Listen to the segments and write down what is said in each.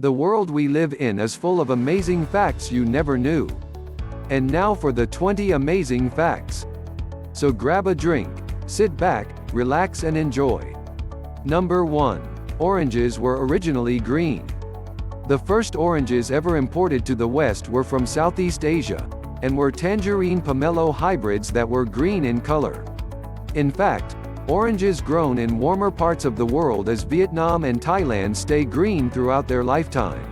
The world we live in is full of amazing facts you never knew. And now for the 20 amazing facts. So grab a drink, sit back, relax and enjoy. Number 1. Oranges were originally green. The first oranges ever imported to the West were from Southeast Asia, and were tangerine pomelo hybrids that were green in color. In fact, oranges grown in warmer parts of the world as Vietnam and Thailand stay green throughout their lifetime.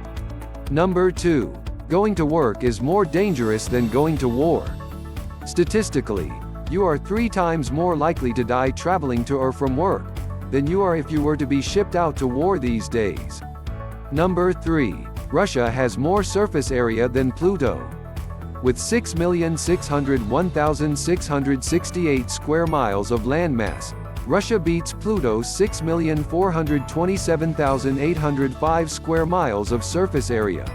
Number 2. Going to work is more dangerous than going to war. Statistically, you are 3 times more likely to die traveling to or from work than you are if you were to be shipped out to war these days. Number 3. Russia has more surface area than Pluto. With 6,601,668 square miles of landmass, Russia beats Pluto's 6,427,805 square miles of surface area.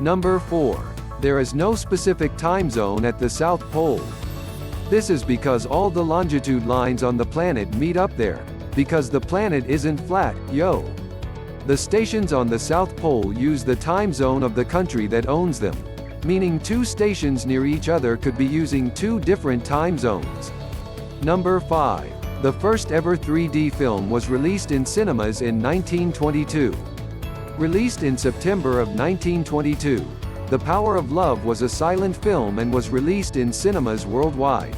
Number 4. There is no specific time zone at the South Pole. This is because all the longitude lines on the planet meet up there, because the planet isn't flat, yo. The stations on the South Pole use the time zone of the country that owns them, meaning 2 stations near each other could be using 2 different time zones. Number 5. The first ever 3D film was released in cinemas in 1922. Released in September of 1922, The Power of Love was a silent film and was released in cinemas worldwide.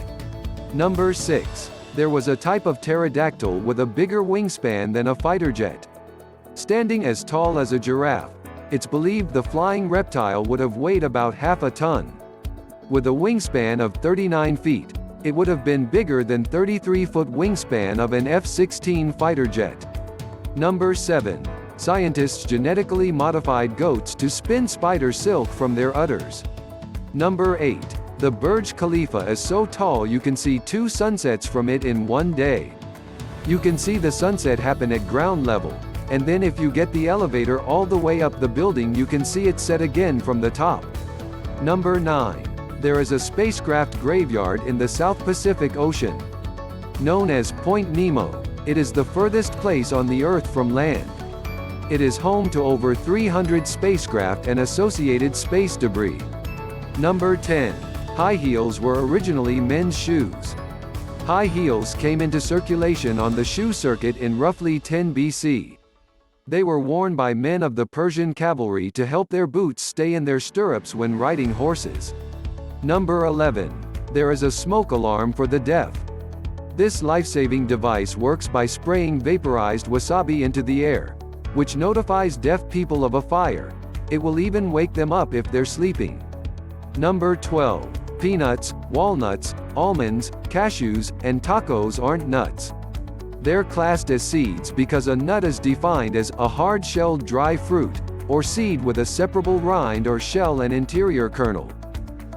Number 6. There was a type of pterodactyl with a bigger wingspan than a fighter jet. Standing as tall as a giraffe, it's believed the flying reptile would have weighed about half a ton. With a wingspan of 39 feet, it would have been bigger than 33-foot wingspan of an F-16 fighter jet. Number 7. Scientists genetically modified goats to spin spider silk from their udders. Number 8. The Burj Khalifa is so tall you can see 2 sunsets from it in one day. You can see the sunset happen at ground level, and then if you get the elevator all the way up the building you can see it set again from the top. Number 9. There is a spacecraft graveyard in the South Pacific Ocean. Known as Point Nemo, it is the furthest place on the Earth from land. It is home to over 300 spacecraft and associated space debris. Number 10. High heels were originally men's shoes. High heels came into circulation on the shoe circuit in roughly 10 BC. They were worn by men of the Persian cavalry to help their boots stay in their stirrups when riding horses. Number 11. There is a smoke alarm for the deaf. This life-saving device works by spraying vaporized wasabi into the air, which notifies deaf people of a fire. It will even wake them up if they're sleeping. Number 12. Peanuts, walnuts, almonds, cashews, and tacos aren't nuts. They're classed as seeds because a nut is defined as a hard-shelled dry fruit, or seed with a separable rind or shell and interior kernel.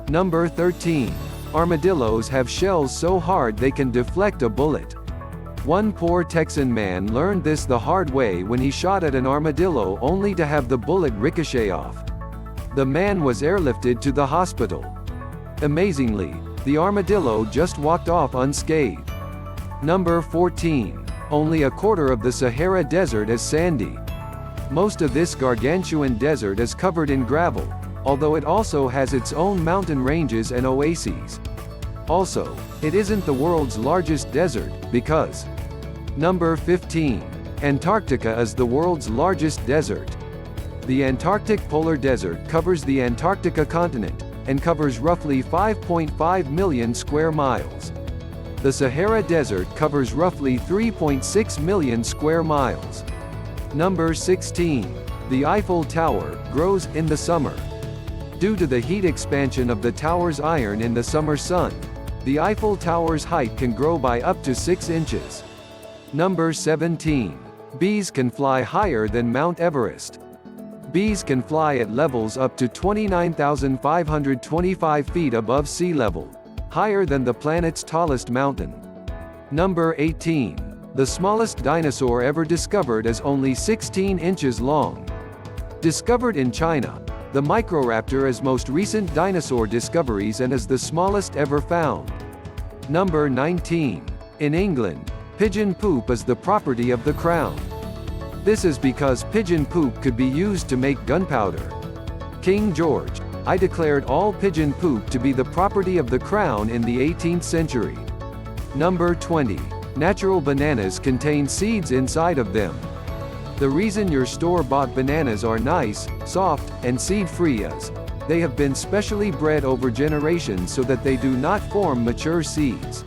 Number 13. Armadillos have shells so hard they can deflect a bullet. One poor Texan man learned this the hard way when he shot at an armadillo only to have the bullet ricochet off. The man was airlifted to the hospital. Amazingly, the armadillo just walked off unscathed. Number 14. Only a quarter of the Sahara Desert is sandy. Most of this gargantuan desert is covered in gravel, although it also has its own mountain ranges and oases. Also, it isn't the world's largest desert, because. Number 15. Antarctica is the world's largest desert. The Antarctic Polar Desert covers the Antarctica continent, and covers roughly 5.5 million square miles. The Sahara Desert covers roughly 3.6 million square miles. Number 16. The Eiffel Tower grows in the summer. Due to the heat expansion of the tower's iron in the summer sun, the Eiffel Tower's height can grow by up to 6 inches. Number 17. Bees can fly higher than Mount Everest. Bees can fly at levels up to 29,525 feet above sea level, higher than the planet's tallest mountain. Number 18. The smallest dinosaur ever discovered is only 16 inches long. Discovered in China, the Microraptor is most recent dinosaur discoveries and is the smallest ever found. Number 19. In England, pigeon poop is the property of the crown. This is because pigeon poop could be used to make gunpowder. King George, I declared all pigeon poop to be the property of the crown in the 18th century. Number 20. Natural bananas contain seeds inside of them. The reason your store-bought bananas are nice, soft, and seed-free is they have been specially bred over generations so that they do not form mature seeds.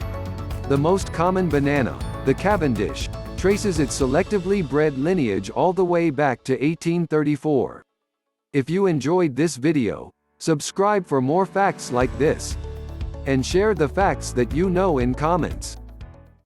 The most common banana, the Cavendish, traces its selectively bred lineage all the way back to 1834. If you enjoyed this video, subscribe for more facts like this. And share the facts that you know in comments.